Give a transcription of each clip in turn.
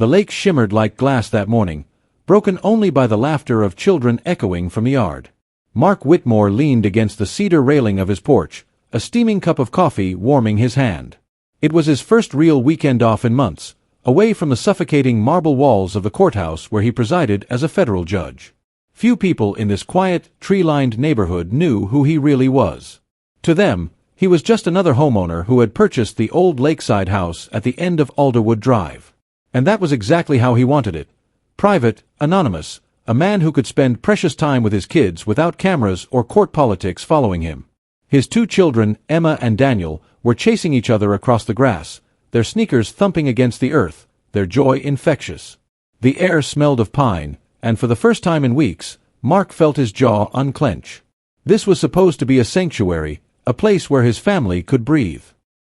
The lake shimmered like glass that morning, broken only by the laughter of children echoing from the yard. Mark Whitmore leaned against the cedar railing of his porch, a steaming cup of coffee warming his hand. It was his first real weekend off in months, away from the suffocating marble walls of the courthouse where he presided as a federal judge. Few people in this quiet, tree-lined neighborhood knew who he really was. To them, he was just another homeowner who had purchased the old lakeside house at the end of Alderwood Drive. And that was exactly how he wanted it. Private, anonymous, a man who could spend precious time with his kids without cameras or court politics following him. His 2 children, Emma and Daniel, were chasing each other across the grass, their sneakers thumping against the earth, their joy infectious. The air smelled of pine, and for the first time in weeks, Mark felt his jaw unclench. This was supposed to be a sanctuary, a place where his family could breathe.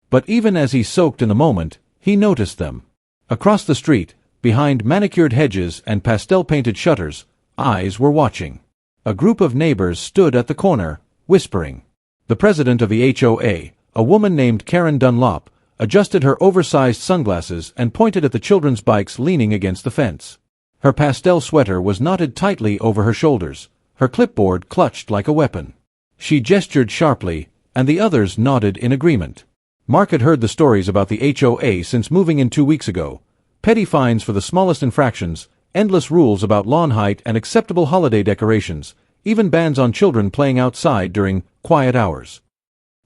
But even as he soaked in the moment, he noticed them. Across the street, behind manicured hedges and pastel-painted shutters, eyes were watching. A group of neighbors stood at the corner, whispering. The president of the HOA, a woman named Karen Dunlop, adjusted her oversized sunglasses and pointed at the children's bikes leaning against the fence. Her pastel sweater was knotted tightly over her shoulders, her clipboard clutched like a weapon. She gestured sharply, and the others nodded in agreement. Mark had heard the stories about the HOA since moving in 2 weeks ago. Petty fines for the smallest infractions, endless rules about lawn height and acceptable holiday decorations, even bans on children playing outside during quiet hours.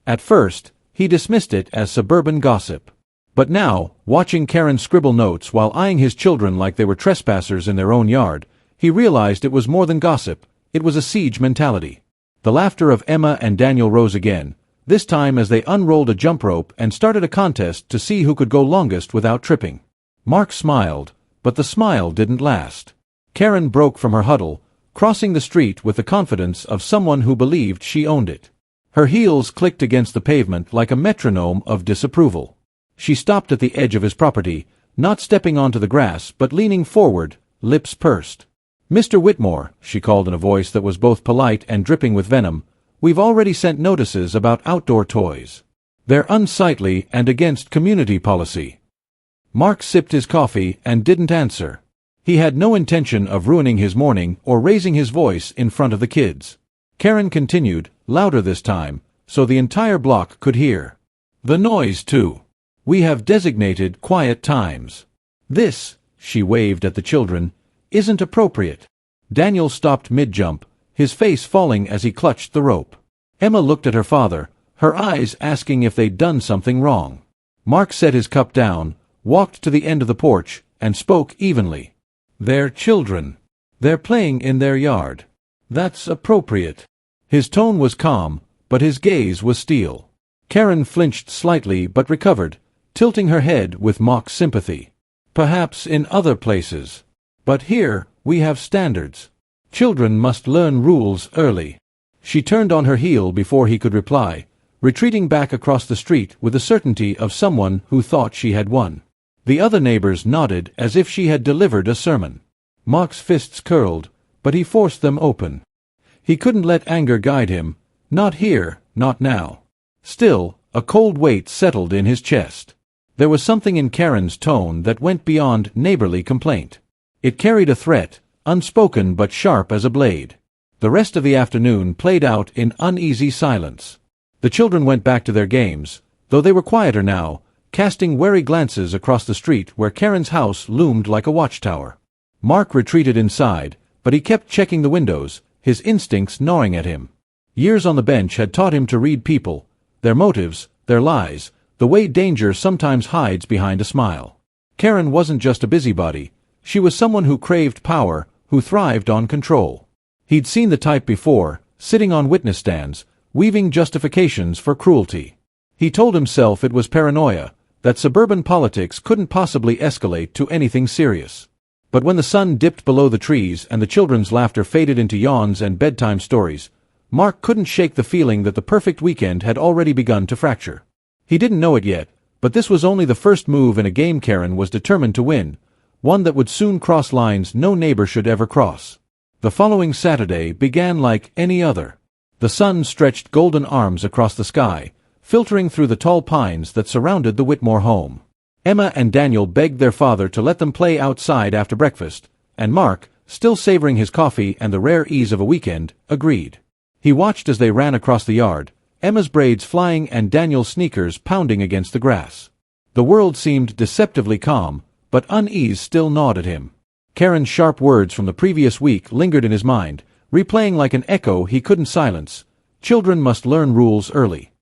At first, he dismissed it as suburban gossip. But now, watching Karen scribble notes while eyeing his children like they were trespassers in their own yard, he realized it was more than gossip, it was a siege mentality. The laughter of Emma and Daniel rose again, this time as they unrolled a jump rope and started a contest to see who could go longest without tripping. Mark smiled, but the smile didn't last. Karen broke from her huddle, crossing the street with the confidence of someone who believed she owned it. Her heels clicked against the pavement like a metronome of disapproval. She stopped at the edge of his property, not stepping onto the grass but leaning forward, lips pursed. "Mr. Whitmore," she called in a voice that was both polite and dripping with venom, "we've already sent notices about outdoor toys. They're unsightly and against community policy." Mark sipped his coffee and didn't answer. He had no intention of ruining his morning or raising his voice in front of the kids. Karen continued, louder this time, so the entire block could hear. "The noise, too. We have designated quiet times. This," she waved at the children, "isn't appropriate." Daniel stopped mid-jump, his face falling as he clutched the rope. Emma looked at her father, her eyes asking if they'd done something wrong. Mark set his cup down, walked to the end of the porch, and spoke evenly. "They're children. They're playing in their yard. That's appropriate." His tone was calm, but his gaze was steel. Karen flinched slightly but recovered, tilting her head with mock sympathy. "Perhaps in other places. But here, we have standards. Children must learn rules early." She turned on her heel before he could reply, retreating back across the street with the certainty of someone who thought she had won. The other neighbors nodded as if she had delivered a sermon. Mark's fists curled, but he forced them open. He couldn't let anger guide him, not here, not now. Still, a cold weight settled in his chest. There was something in Karen's tone that went beyond neighborly complaint. It carried a threat, unspoken but sharp as a blade. The rest of the afternoon played out in uneasy silence. The children went back to their games, though they were quieter now, casting wary glances across the street where Karen's house loomed like a watchtower. Mark retreated inside, but he kept checking the windows, his instincts gnawing at him. Years on the bench had taught him to read people, their motives, their lies, the way danger sometimes hides behind a smile. Karen wasn't just a busybody, she was someone who craved power, who thrived on control. He'd seen the type before, sitting on witness stands, weaving justifications for cruelty. He told himself it was paranoia, that suburban politics couldn't possibly escalate to anything serious. But when the sun dipped below the trees and the children's laughter faded into yawns and bedtime stories, Mark couldn't shake the feeling that the perfect weekend had already begun to fracture. He didn't know it yet, but this was only the first move in a game Karen was determined to win, one that would soon cross lines no neighbor should ever cross. The following Saturday began like any other. The sun stretched golden arms across the sky, filtering through the tall pines that surrounded the Whitmore home. Emma and Daniel begged their father to let them play outside after breakfast, and Mark, still savoring his coffee and the rare ease of a weekend, agreed. He watched as they ran across the yard, Emma's braids flying and Daniel's sneakers pounding against the grass. The world seemed deceptively calm, but unease still gnawed at him. Karen's sharp words from the previous week lingered in his mind, replaying like an echo he couldn't silence. Children must learn rules early.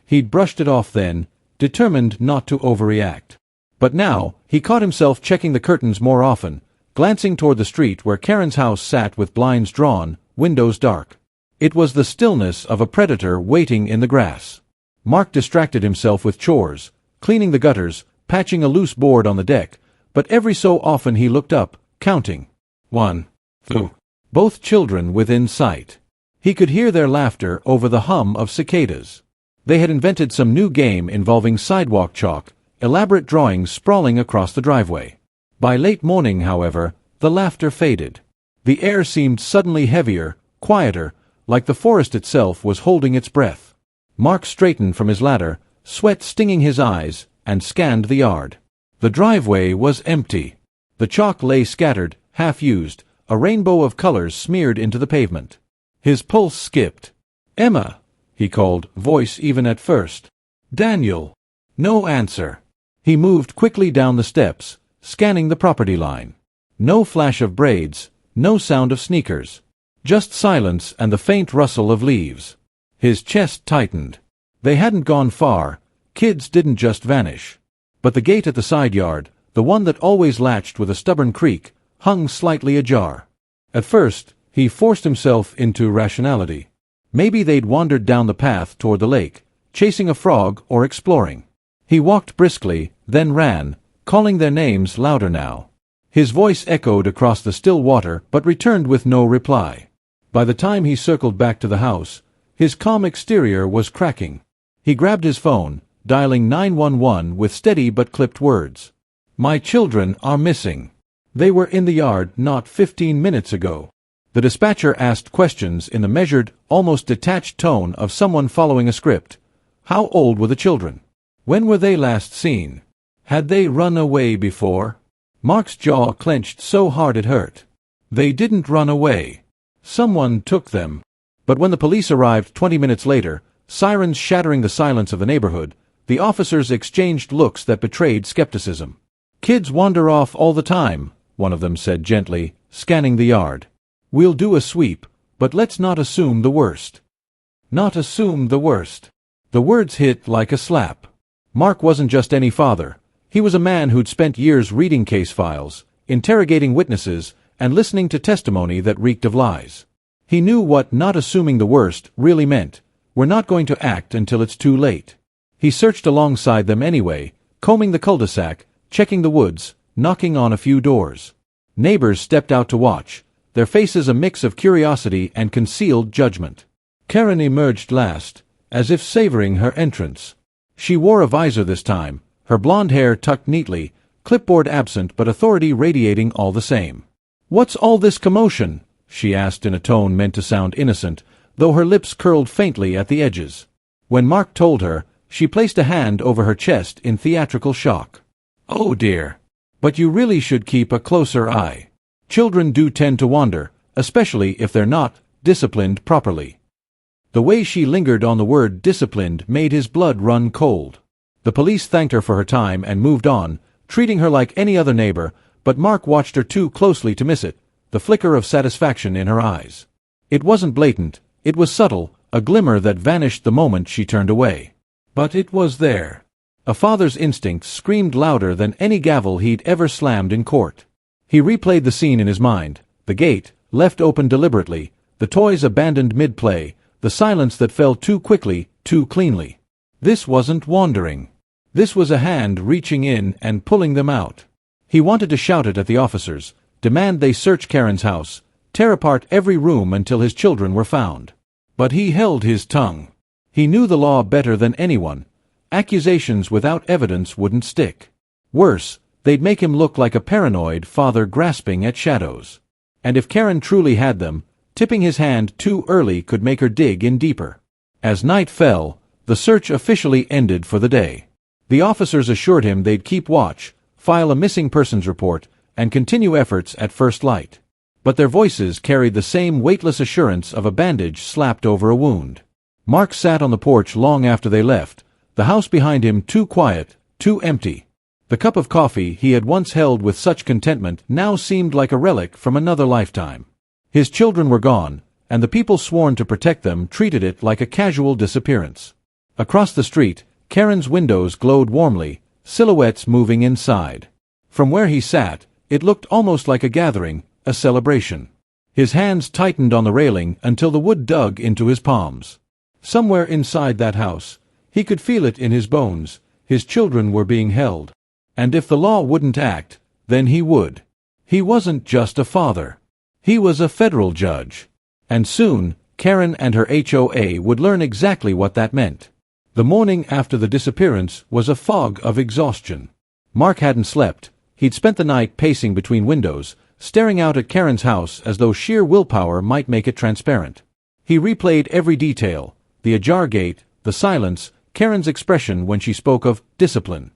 He'd brushed it off then, determined not to overreact. But now, he caught himself checking the curtains more often, glancing toward the street where Karen's house sat with blinds drawn, windows dark. It was the stillness of a predator waiting in the grass. Mark distracted himself with chores, cleaning the gutters, patching a loose board on the deck, but every so often he looked up, counting. 1, 2. Both children within sight. He could hear their laughter over the hum of cicadas. They had invented some new game involving sidewalk chalk, elaborate drawings sprawling across the driveway. By late morning, however, the laughter faded. The air seemed suddenly heavier, quieter, like the forest itself was holding its breath. Mark straightened from his ladder, sweat stinging his eyes, and scanned the yard. The driveway was empty. The chalk lay scattered, half-used, a rainbow of colors smeared into the pavement. His pulse skipped. "Emma," he called, voice even at first. "Daniel." No answer. He moved quickly down the steps, scanning the property line. No flash of braids, no sound of sneakers. Just silence and the faint rustle of leaves. His chest tightened. They hadn't gone far. Kids didn't just vanish. But the gate at the side yard, the one that always latched with a stubborn creak, hung slightly ajar. At first, he forced himself into rationality. Maybe they'd wandered down the path toward the lake, chasing a frog or exploring. He walked briskly, then ran, calling their names louder now. His voice echoed across the still water but returned with no reply. By the time he circled back to the house, his calm exterior was cracking. He grabbed his phone, dialing 911 with steady but clipped words. "My children are missing. They were in the yard not 15 minutes ago." The dispatcher asked questions in the measured, almost detached tone of someone following a script. How old were the children? When were they last seen? Had they run away before? Mark's jaw clenched so hard it hurt. They didn't run away. Someone took them. But when the police arrived 20 minutes later, sirens shattering the silence of the neighborhood, the officers exchanged looks that betrayed skepticism. "Kids wander off all the time," one of them said gently, scanning the yard. "We'll do a sweep, but let's not assume the worst." Not assume the worst. The words hit like a slap. Mark wasn't just any father. He was a man who'd spent years reading case files, interrogating witnesses, and listening to testimony that reeked of lies. He knew what not assuming the worst really meant. We're not going to act until it's too late. He searched alongside them anyway, combing the cul-de-sac, checking the woods, knocking on a few doors. Neighbors stepped out to watch, their faces a mix of curiosity and concealed judgment. Karen emerged last, as if savoring her entrance. She wore a visor this time, her blonde hair tucked neatly, clipboard absent but authority radiating all the same. "What's all this commotion?" she asked in a tone meant to sound innocent, though her lips curled faintly at the edges. When Mark told her, she placed a hand over her chest in theatrical shock. "Oh dear. But you really should keep a closer eye. Children do tend to wander, especially if they're not disciplined properly." The way she lingered on the word disciplined made his blood run cold. The police thanked her for her time and moved on, treating her like any other neighbor, but Mark watched her too closely to miss it, the flicker of satisfaction in her eyes. It wasn't blatant, it was subtle, a glimmer that vanished the moment she turned away. But it was there. A father's instinct screamed louder than any gavel he'd ever slammed in court. He replayed the scene in his mind, the gate, left open deliberately, the toys abandoned mid-play, the silence that fell too quickly, too cleanly. This wasn't wandering. This was a hand reaching in and pulling them out. He wanted to shout it at the officers, demand they search Karen's house, tear apart every room until his children were found. But he held his tongue. He knew the law better than anyone. Accusations without evidence wouldn't stick. Worse, they'd make him look like a paranoid father grasping at shadows. And if Karen truly had them, tipping his hand too early could make her dig in deeper. As night fell, the search officially ended for the day. The officers assured him they'd keep watch, file a missing persons report, and continue efforts at first light. But their voices carried the same weightless assurance of a bandage slapped over a wound. Mark sat on the porch long after they left, the house behind him too quiet, too empty. The cup of coffee he had once held with such contentment now seemed like a relic from another lifetime. His children were gone, and the people sworn to protect them treated it like a casual disappearance. Across the street, Karen's windows glowed warmly, silhouettes moving inside. From where he sat, it looked almost like a gathering, a celebration. His hands tightened on the railing until the wood dug into his palms. Somewhere inside that house, he could feel it in his bones, his children were being held. And if the law wouldn't act, then he would. He wasn't just a father. He was a federal judge. And soon, Karen and her HOA would learn exactly what that meant. The morning after the disappearance was a fog of exhaustion. Mark hadn't slept. He'd spent the night pacing between windows, staring out at Karen's house as though sheer willpower might make it transparent. He replayed every detail, the ajar gate, the silence, Karen's expression when she spoke of discipline.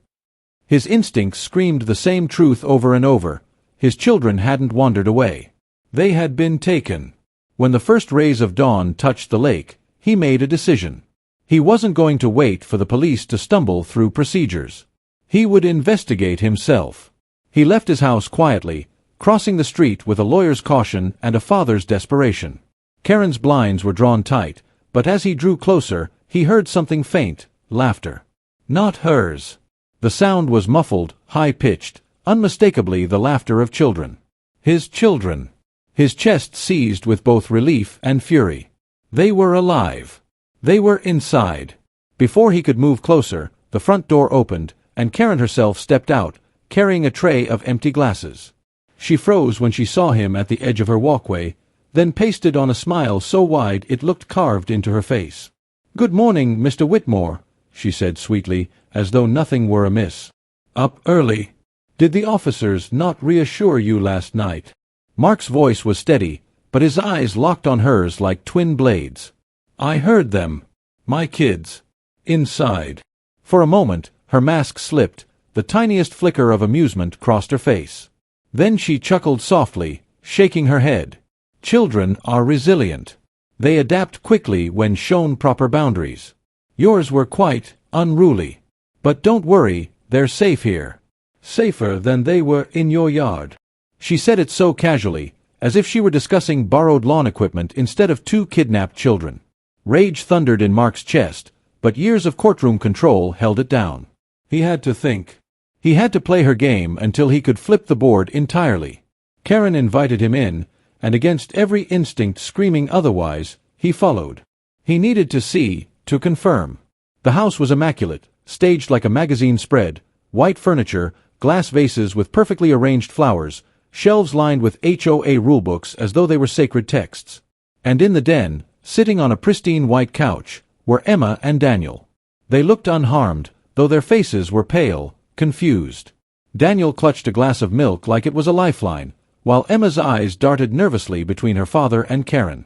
His instincts screamed the same truth over and over. His children hadn't wandered away. They had been taken. When the first rays of dawn touched the lake, he made a decision. He wasn't going to wait for the police to stumble through procedures. He would investigate himself. He left his house quietly, crossing the street with a lawyer's caution and a father's desperation. Karen's blinds were drawn tight, but as he drew closer, he heard something faint, laughter. Not hers. The sound was muffled, high-pitched, unmistakably the laughter of children. His children. His chest seized with both relief and fury. They were alive. They were inside. Before he could move closer, the front door opened, and Karen herself stepped out, carrying a tray of empty glasses. She froze when she saw him at the edge of her walkway, then pasted on a smile so wide it looked carved into her face. "Good morning, Mr. Whitmore," she said sweetly, as though nothing were amiss. "Up early. Did the officers not reassure you last night?" Mark's voice was steady, but his eyes locked on hers like twin blades. "I heard them. My kids. Inside." For a moment, her mask slipped, the tiniest flicker of amusement crossed her face. Then she chuckled softly, shaking her head. Children are resilient. They adapt quickly when shown proper boundaries. Yours were quite unruly. But don't worry, they're safe here. Safer than they were in your yard. She said it so casually, as if she were discussing borrowed lawn equipment instead of two kidnapped children. Rage thundered in Mark's chest, but years of courtroom control held it down. He had to think. He had to play her game until he could flip the board entirely. Karen invited him in, and against every instinct screaming otherwise, he followed. He needed to see, to confirm. The house was immaculate, staged like a magazine spread, white furniture, glass vases with perfectly arranged flowers, shelves lined with HOA rulebooks as though they were sacred texts. And in the den, sitting on a pristine white couch, were Emma and Daniel. They looked unharmed, though their faces were pale, confused. Daniel clutched a glass of milk like it was a lifeline, while Emma's eyes darted nervously between her father and Karen.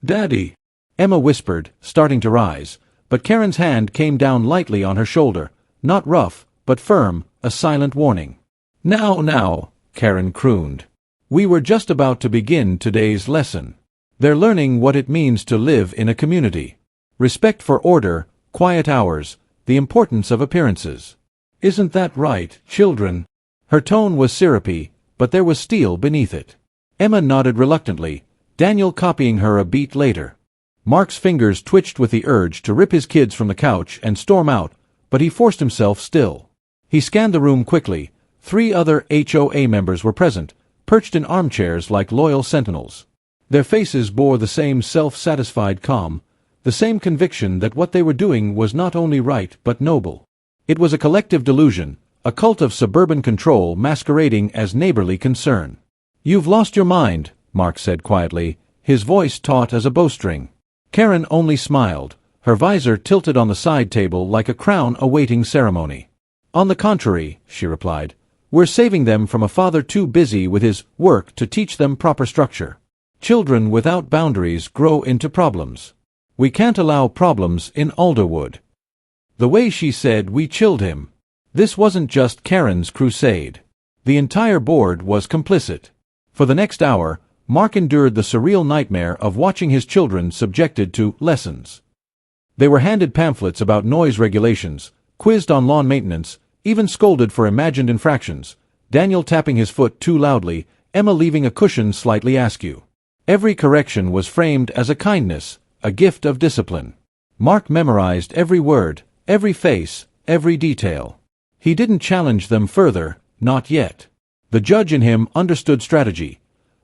"Daddy," Emma whispered, starting to rise, but Karen's hand came down lightly on her shoulder, not rough, but firm, a silent warning. Now, Karen crooned. "We were just about to begin today's lesson. They're learning what it means to live in a community. Respect for order, quiet hours, the importance of appearances. Isn't that right, children?" Her tone was syrupy, but there was steel beneath it. Emma nodded reluctantly, Daniel copying her a beat later. Mark's fingers twitched with the urge to rip his kids from the couch and storm out, but he forced himself still. He scanned the room quickly. 3 other HOA members were present, perched in armchairs like loyal sentinels. Their faces bore the same self-satisfied calm, the same conviction that what they were doing was not only right but noble. It was a collective delusion, a cult of suburban control masquerading as neighborly concern. "You've lost your mind," Mark said quietly, his voice taut as a bowstring. Karen only smiled, her visor tilted on the side table like a crown awaiting ceremony. "On the contrary," she replied, "we're saving them from a father too busy with his work to teach them proper structure. Children without boundaries grow into problems. We can't allow problems in Alderwood." The way she said "we" chilled him. This wasn't just Karen's crusade. The entire board was complicit. For the next hour, Mark endured the surreal nightmare of watching his children subjected to lessons. They were handed pamphlets about noise regulations, quizzed on lawn maintenance, even scolded for imagined infractions, Daniel tapping his foot too loudly, Emma leaving a cushion slightly askew. Every correction was framed as a kindness, a gift of discipline. Mark memorized every word, every face, every detail. He didn't challenge them further, not yet. The judge in him understood strategy.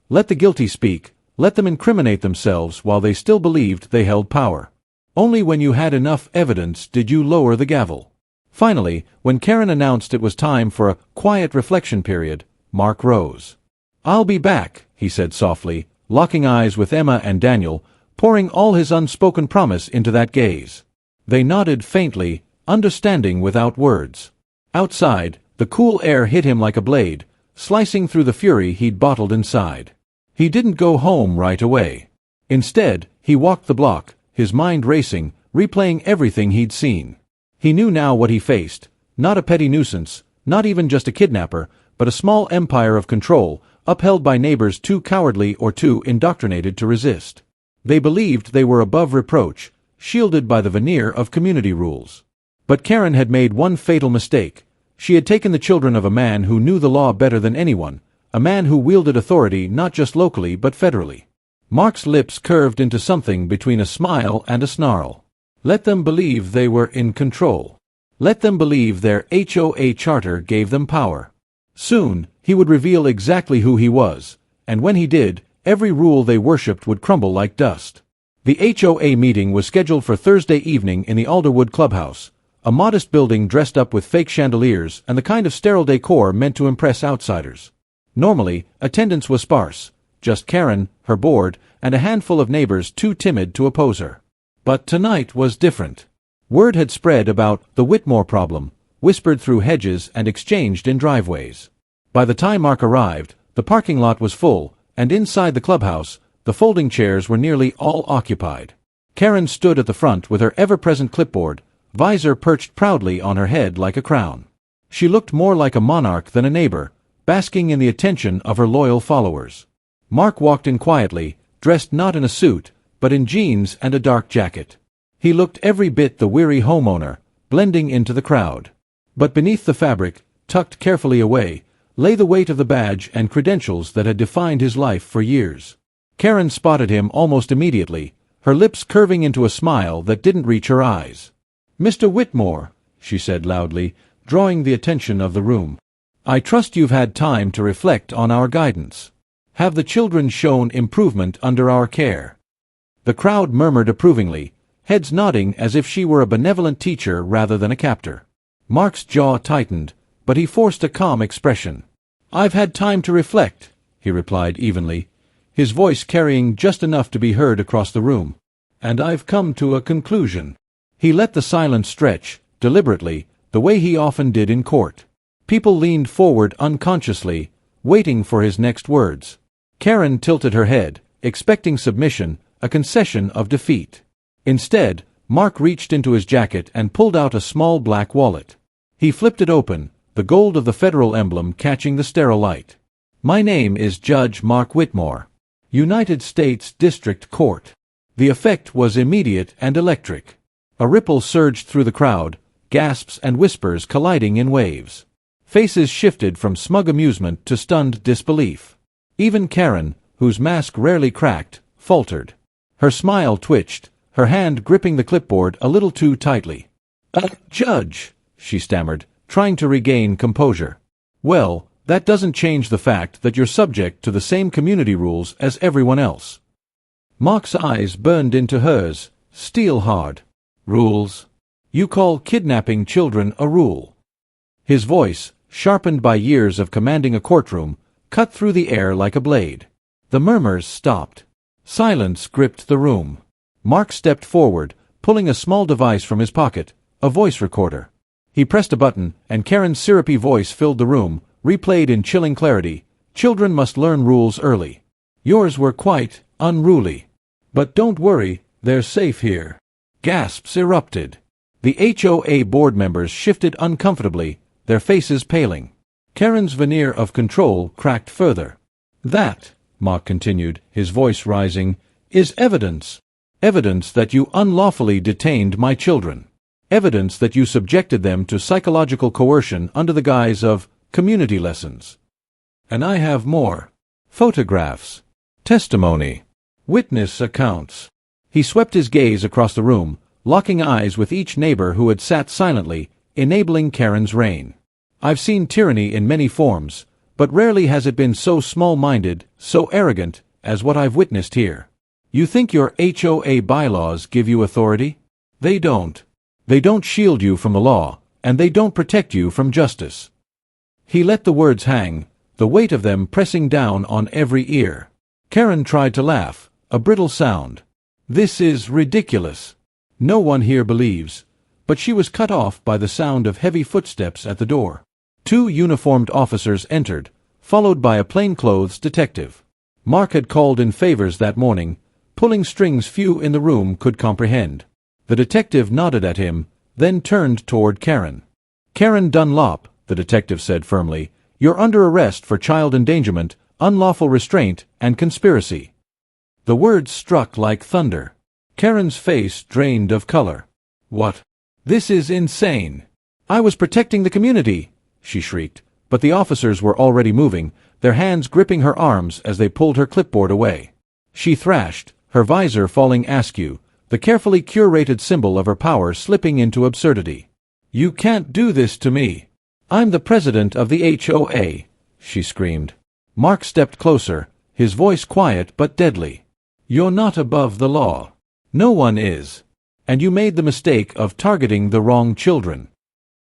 Let the guilty speak, let them incriminate themselves while they still believed they held power. Only when you had enough evidence did you lower the gavel. Finally, when Karen announced it was time for a quiet reflection period, Mark rose. "I'll be back," he said softly, locking eyes with Emma and Daniel, pouring all his unspoken promise into that gaze. They nodded faintly, understanding without words. Outside, the cool air hit him like a blade, slicing through the fury he'd bottled inside. He didn't go home right away. Instead, he walked the block, his mind racing, replaying everything he'd seen. He knew now what he faced, not a petty nuisance, not even just a kidnapper, but a small empire of control, upheld by neighbors too cowardly or too indoctrinated to resist. They believed they were above reproach, shielded by the veneer of community rules. But Karen had made one fatal mistake. She had taken the children of a man who knew the law better than anyone, a man who wielded authority not just locally but federally. Mark's lips curved into something between a smile and a snarl. Let them believe they were in control. Let them believe their HOA charter gave them power. Soon, he would reveal exactly who he was, and when he did, every rule they worshipped would crumble like dust. The HOA meeting was scheduled for Thursday evening in the Alderwood Clubhouse, a modest building dressed up with fake chandeliers and the kind of sterile decor meant to impress outsiders. Normally, attendance was sparse, just Karen, her board, and a handful of neighbors too timid to oppose her. But tonight was different. Word had spread about the Whitmore problem, whispered through hedges and exchanged in driveways. By the time Mark arrived, the parking lot was full, and inside the clubhouse, the folding chairs were nearly all occupied. Karen stood at the front with her ever-present clipboard, visor perched proudly on her head like a crown. She looked more like a monarch than a neighbor, basking in the attention of her loyal followers. Mark walked in quietly, dressed not in a suit, but in jeans and a dark jacket. He looked every bit the weary homeowner, blending into the crowd. But beneath the fabric, tucked carefully away, lay the weight of the badge and credentials that had defined his life for years. Karen spotted him almost immediately, her lips curving into a smile that didn't reach her eyes. "Mr. Whitmore," she said loudly, drawing the attention of the room. "I trust you've had time to reflect on our guidance. Have the children shown improvement under our care?" The crowd murmured approvingly, heads nodding as if she were a benevolent teacher rather than a captor. Mark's jaw tightened, but he forced a calm expression. "I've had time to reflect," he replied evenly, his voice carrying just enough to be heard across the room. "And I've come to a conclusion." He let the silence stretch, deliberately, the way he often did in court. People leaned forward unconsciously, waiting for his next words. Karen tilted her head, expecting submission, a concession of defeat. Instead, Mark reached into his jacket and pulled out a small black wallet. He flipped it open, the gold of the federal emblem catching the sterile light. "My name is Judge Mark Whitmore, United States District Court." The effect was immediate and electric. A ripple surged through the crowd, gasps and whispers colliding in waves. Faces shifted from smug amusement to stunned disbelief. Even Karen, whose mask rarely cracked, faltered. Her smile twitched, her hand gripping the clipboard a little too tightly. Judge," she stammered, trying to regain composure. "Well, that doesn't change the fact that you're subject to the same community rules as everyone else." Mark's eyes burned into hers, steel hard. "Rules? You call kidnapping children a rule?" His voice, sharpened by years of commanding a courtroom, cut through the air like a blade. The murmurs stopped. Silence gripped the room. Mark stepped forward, pulling a small device from his pocket, a voice recorder. He pressed a button, and Karen's syrupy voice filled the room, replayed in chilling clarity. "Children must learn rules early. Yours were quite unruly. But don't worry, they're safe here." Gasps erupted. The HOA board members shifted uncomfortably, their faces paling. Karen's veneer of control cracked further. "That," Mark continued, his voice rising, "is evidence. Evidence that you unlawfully detained my children. Evidence that you subjected them to psychological coercion under the guise of community lessons. And I have more. Photographs. Testimony. Witness accounts." He swept his gaze across the room, locking eyes with each neighbor who had sat silently, enabling Karen's reign. "I've seen tyranny in many forms, but rarely has it been so small-minded, so arrogant, as what I've witnessed here. You think your HOA bylaws give you authority? They don't. They don't shield you from the law, and they don't protect you from justice." He let the words hang, the weight of them pressing down on every ear. Karen tried to laugh, a brittle sound. "This is ridiculous. No one here believes." But she was cut off by the sound of heavy footsteps at the door. 2 uniformed officers entered, followed by a plainclothes detective. Mark had called in favors that morning, pulling strings few in the room could comprehend. The detective nodded at him, then turned toward Karen. "Karen Dunlop," the detective said firmly, "you're under arrest for child endangerment, unlawful restraint, and conspiracy." The words struck like thunder. Karen's face drained of color. "What? This is insane. I was protecting the community," she shrieked, but the officers were already moving, their hands gripping her arms as they pulled her clipboard away. She thrashed, her visor falling askew, the carefully curated symbol of her power slipping into absurdity. "You can't do this to me. I'm the president of the HOA," she screamed. Mark stepped closer, his voice quiet but deadly. "You're not above the law. No one is. And you made the mistake of targeting the wrong children."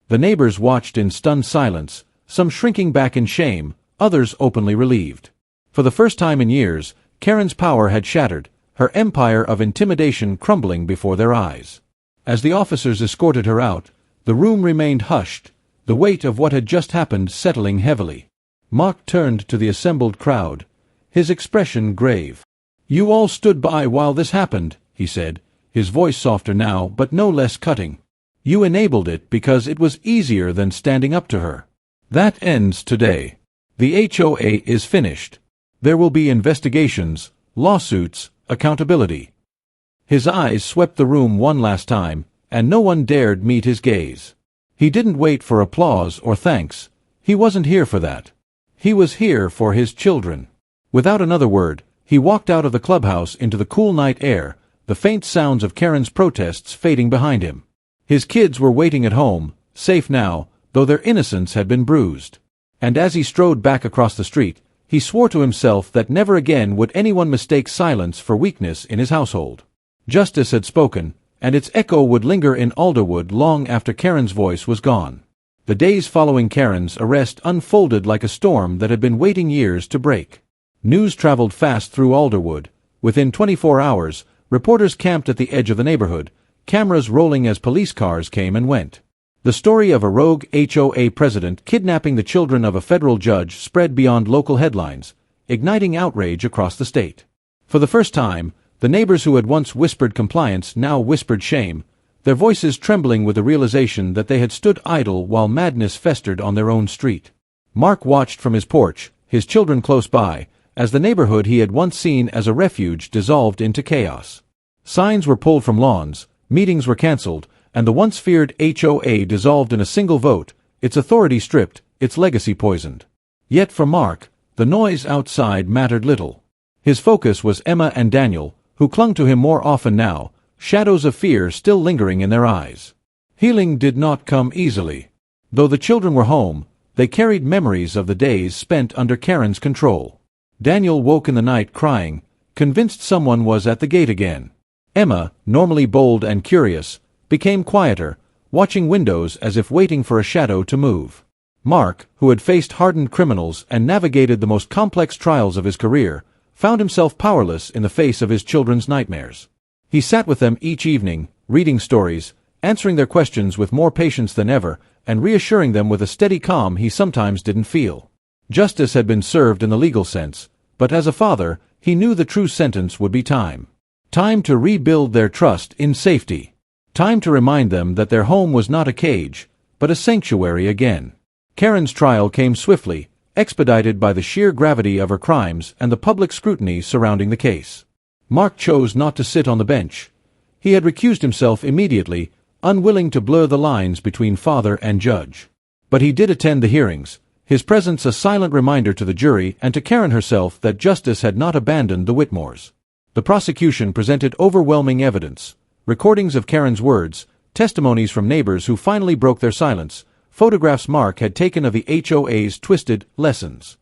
The neighbors watched in stunned silence, some shrinking back in shame, others openly relieved. For the first time in years, Karen's power had shattered, her empire of intimidation crumbling before their eyes. As the officers escorted her out, the room remained hushed, the weight of what had just happened settling heavily. Mark turned to the assembled crowd, his expression grave. "You all stood by while this happened," he said, his voice softer now but no less cutting. "You enabled it because it was easier than standing up to her. That ends today. The HOA is finished. There will be investigations, lawsuits, accountability." His eyes swept the room one last time, and no one dared meet his gaze. He didn't wait for applause or thanks. He wasn't here for that. He was here for his children. Without another word, he walked out of the clubhouse into the cool night air, the faint sounds of Karen's protests fading behind him. His kids were waiting at home, safe now, though their innocence had been bruised. And as he strode back across the street, he swore to himself that never again would anyone mistake silence for weakness in his household. Justice had spoken, and its echo would linger in Alderwood long after Karen's voice was gone. The days following Karen's arrest unfolded like a storm that had been waiting years to break. News traveled fast through Alderwood. Within 24 hours, reporters camped at the edge of the neighborhood, cameras rolling as police cars came and went. The story of a rogue HOA president kidnapping the children of a federal judge spread beyond local headlines, igniting outrage across the state. For the first time, the neighbors who had once whispered compliance now whispered shame, their voices trembling with the realization that they had stood idle while madness festered on their own street. Mark watched from his porch, his children close by, as the neighborhood he had once seen as a refuge dissolved into chaos. Signs were pulled from lawns, meetings were cancelled, and the once feared HOA dissolved in a single vote, its authority stripped, its legacy poisoned. Yet for Mark, the noise outside mattered little. His focus was Emma and Daniel, who clung to him more often now, shadows of fear still lingering in their eyes. Healing did not come easily. Though the children were home, they carried memories of the days spent under Karen's control. Daniel woke in the night crying, convinced someone was at the gate again. Emma, normally bold and curious, became quieter, watching windows as if waiting for a shadow to move. Mark, who had faced hardened criminals and navigated the most complex trials of his career, found himself powerless in the face of his children's nightmares. He sat with them each evening, reading stories, answering their questions with more patience than ever, and reassuring them with a steady calm he sometimes didn't feel. Justice had been served in the legal sense, but as a father, he knew the true sentence would be time. Time to rebuild their trust in safety. Time to remind them that their home was not a cage, but a sanctuary again. Karen's trial came swiftly, expedited by the sheer gravity of her crimes and the public scrutiny surrounding the case. Mark chose not to sit on the bench. He had recused himself immediately, unwilling to blur the lines between father and judge. But he did attend the hearings, his presence a silent reminder to the jury and to Karen herself that justice had not abandoned the Whitmores. The prosecution presented overwhelming evidence: recordings of Karen's words, testimonies from neighbors who finally broke their silence, photographs Mark had taken of the HOA's twisted lessons.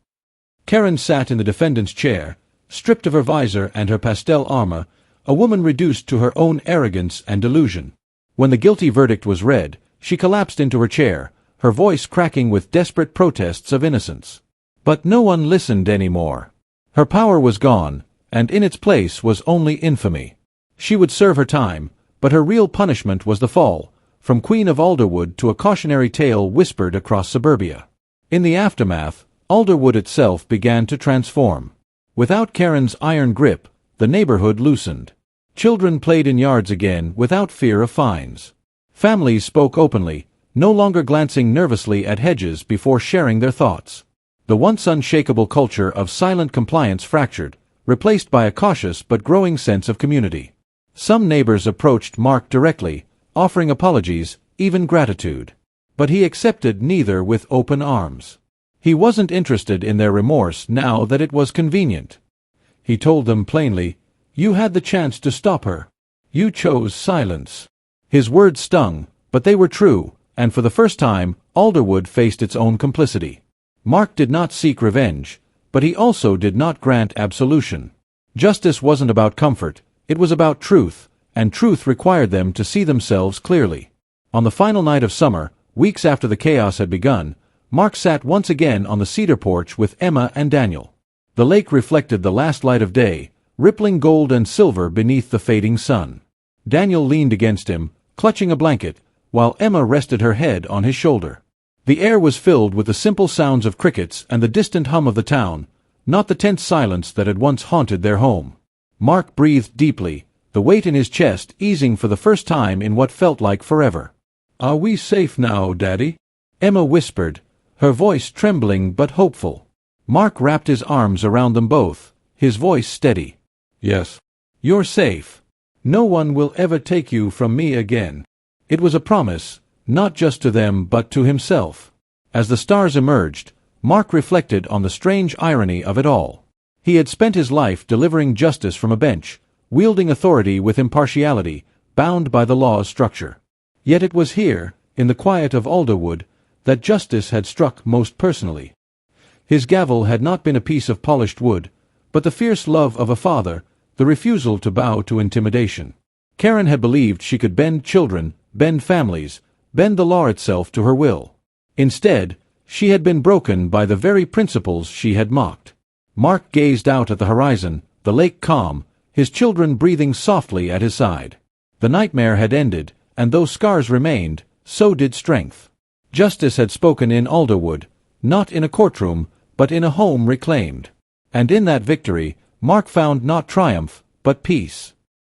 Karen sat in the defendant's chair, stripped of her visor and her pastel armor, a woman reduced to her own arrogance and delusion. When the guilty verdict was read, she collapsed into her chair, her voice cracking with desperate protests of innocence. But no one listened anymore. Her power was gone, and in its place was only infamy. She would serve her time, but her real punishment was the fall, from Queen of Alderwood to a cautionary tale whispered across suburbia. In the aftermath, Alderwood itself began to transform. Without Karen's iron grip, the neighborhood loosened. Children played in yards again without fear of fines. Families spoke openly, no longer glancing nervously at hedges before sharing their thoughts. The once unshakable culture of silent compliance fractured, replaced by a cautious but growing sense of community. Some neighbors approached Mark directly, offering apologies, even gratitude. But he accepted neither with open arms. He wasn't interested in their remorse now that it was convenient. He told them plainly, "You had the chance to stop her. You chose silence." His words stung, but they were true, and for the first time, Alderwood faced its own complicity. Mark did not seek revenge, but he also did not grant absolution. Justice wasn't about comfort, it was about truth, and truth required them to see themselves clearly. On the final night of summer, weeks after the chaos had begun, Mark sat once again on the cedar porch with Emma and Daniel. The lake reflected the last light of day, rippling gold and silver beneath the fading sun. Daniel leaned against him, clutching a blanket, while Emma rested her head on his shoulder. The air was filled with the simple sounds of crickets and the distant hum of the town, not the tense silence that had once haunted their home. Mark breathed deeply, the weight in his chest easing for the first time in what felt like forever. "Are we safe now, Daddy?" Emma whispered, her voice trembling but hopeful. Mark wrapped his arms around them both, his voice steady. "Yes. You're safe. No one will ever take you from me again." It was a promise, not just to them but to himself. As the stars emerged, Mark reflected on the strange irony of it all. He had spent his life delivering justice from a bench, wielding authority with impartiality, bound by the law's structure. Yet it was here, in the quiet of Alderwood, that justice had struck most personally. His gavel had not been a piece of polished wood, but the fierce love of a father, the refusal to bow to intimidation. Karen had believed she could bend children, bend families, bend the law itself to her will. Instead, she had been broken by the very principles she had mocked. Mark gazed out at the horizon, the lake calm, his children breathing softly at his side. The nightmare had ended, and though scars remained, so did strength. Justice had spoken in Alderwood, not in a courtroom, but in a home reclaimed. And in that victory, Mark found not triumph, but peace.